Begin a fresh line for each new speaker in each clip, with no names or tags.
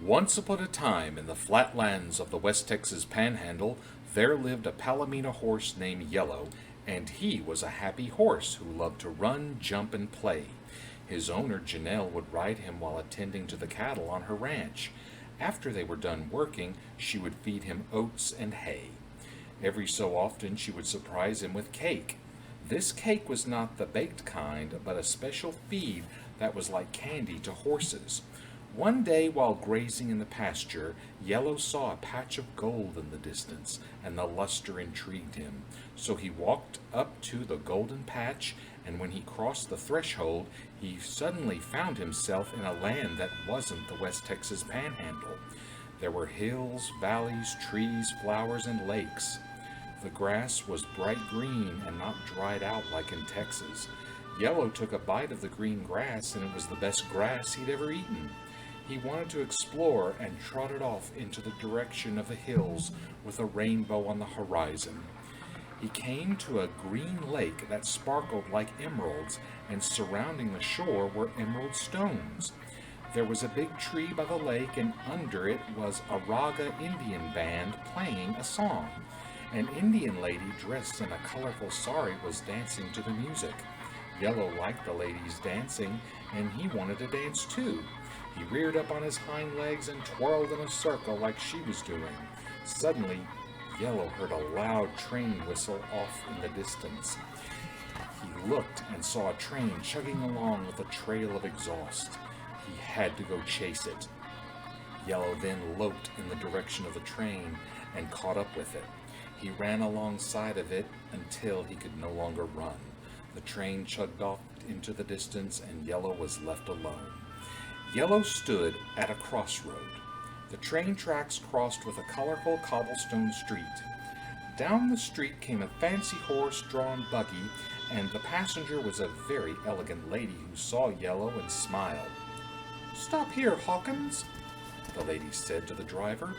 Once upon a time, in the flatlands of the West Texas Panhandle, there lived a Palomino horse named Yellow, and he was a happy horse who loved to run, jump, and play. His owner, Janelle, would ride him while attending to the cattle on her ranch. After they were done working, she would feed him oats and hay. Every so often, she would surprise him with cake. This cake was not the baked kind, but a special feed that was like candy to horses. One day, while grazing in the pasture, Yellow saw a patch of gold in the distance, and the luster intrigued him. So he walked up to the golden patch, and when he crossed the threshold, he suddenly found himself in a land that wasn't the West Texas Panhandle. There were hills, valleys, trees, flowers, and lakes. The grass was bright green and not dried out like in Texas. Yellow took a bite of the green grass, and it was the best grass he'd ever eaten. He wanted to explore and trotted off into the direction of the hills with a rainbow on the horizon. He came to a green lake that sparkled like emeralds, and surrounding the shore were emerald stones. There was a big tree by the lake, and under it was a Raga Indian band playing a song. An Indian lady dressed in a colorful sari was dancing to the music. Yellow liked the ladies dancing, and he wanted to dance too. He reared up on his hind legs and twirled in a circle like she was doing. Suddenly, Yellow heard a loud train whistle off in the distance. He looked and saw a train chugging along with a trail of exhaust. He had to go chase it. Yellow then loped in the direction of the train and caught up with it. He ran alongside of it until he could no longer run. The train chugged off into the distance, and Yellow was left alone. Yellow stood at a crossroad. The train tracks crossed with a colorful cobblestone street. Down the street came a fancy horse-drawn buggy, and the passenger was a very elegant lady who saw Yellow and smiled. "Stop here, Hawkins," the lady said to the driver.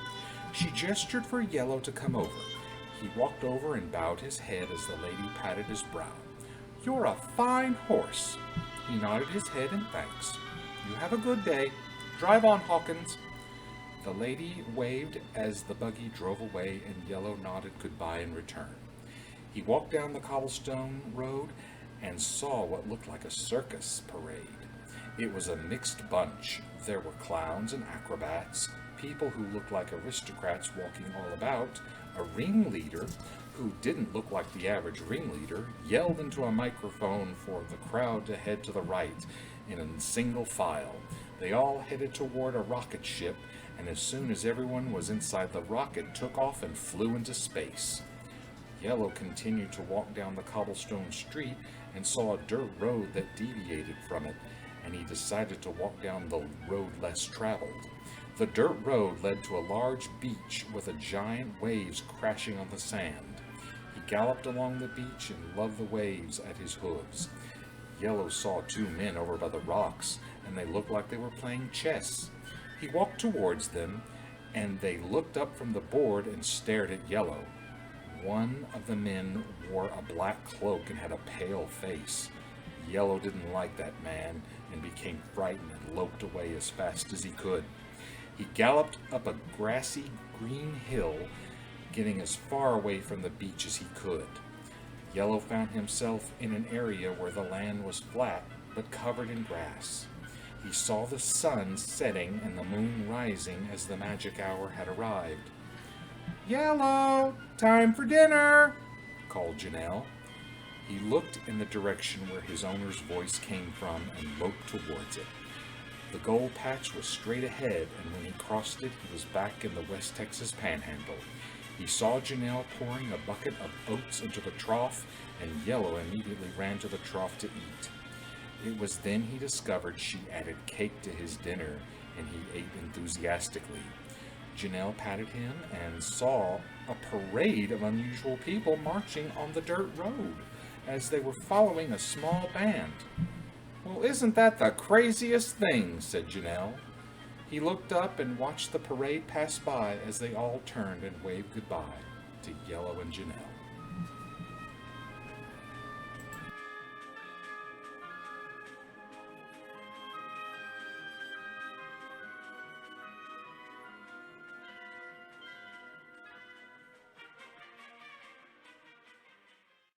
She gestured for Yellow to come over. He walked over and bowed his head as the lady patted his brow. "You're a fine horse." He nodded his head in thanks. "You have a good day. Drive on, Hawkins." The lady waved as the buggy drove away, and Yellow nodded goodbye in return. He walked down the cobblestone road and saw what looked like a circus parade. It was a mixed bunch. There were clowns and acrobats, people who looked like aristocrats walking all about. A ringleader, who didn't look like the average ringleader, yelled into a microphone for the crowd to head to the right in a single file. They all headed toward a rocket ship, and as soon as everyone was inside the rocket, took off and flew into space. Yellow continued to walk down the cobblestone street and saw a dirt road that deviated from it, and he decided to walk down the road less traveled. The dirt road led to a large beach with giant waves crashing on the sand. He galloped along the beach and loved the waves at his hooves. Yellow saw two men over by the rocks, and they looked like they were playing chess. He walked towards them, and they looked up from the board and stared at Yellow. One of the men wore a black cloak and had a pale face. Yellow didn't like that man and became frightened and loped away as fast as he could. He galloped up a grassy green hill, getting as far away from the beach as he could. Yellow found himself in an area where the land was flat but covered in grass. He saw the sun setting and the moon rising as the magic hour had arrived. "Yellow, time for dinner," called Janelle. He looked in the direction where his owner's voice came from and loped towards it. The gold patch was straight ahead, and when he crossed it, he was back in the West Texas Panhandle. He saw Janelle pouring a bucket of oats into the trough, and Yellow immediately ran to the trough to eat. It was then he discovered she added cake to his dinner, and he ate enthusiastically. Janelle patted him and saw a parade of unusual people marching on the dirt road as they were following a small band. "Well, isn't that the craziest thing?" said Janelle. He looked up and watched the parade pass by as they all turned and waved goodbye to Yellow and Janelle.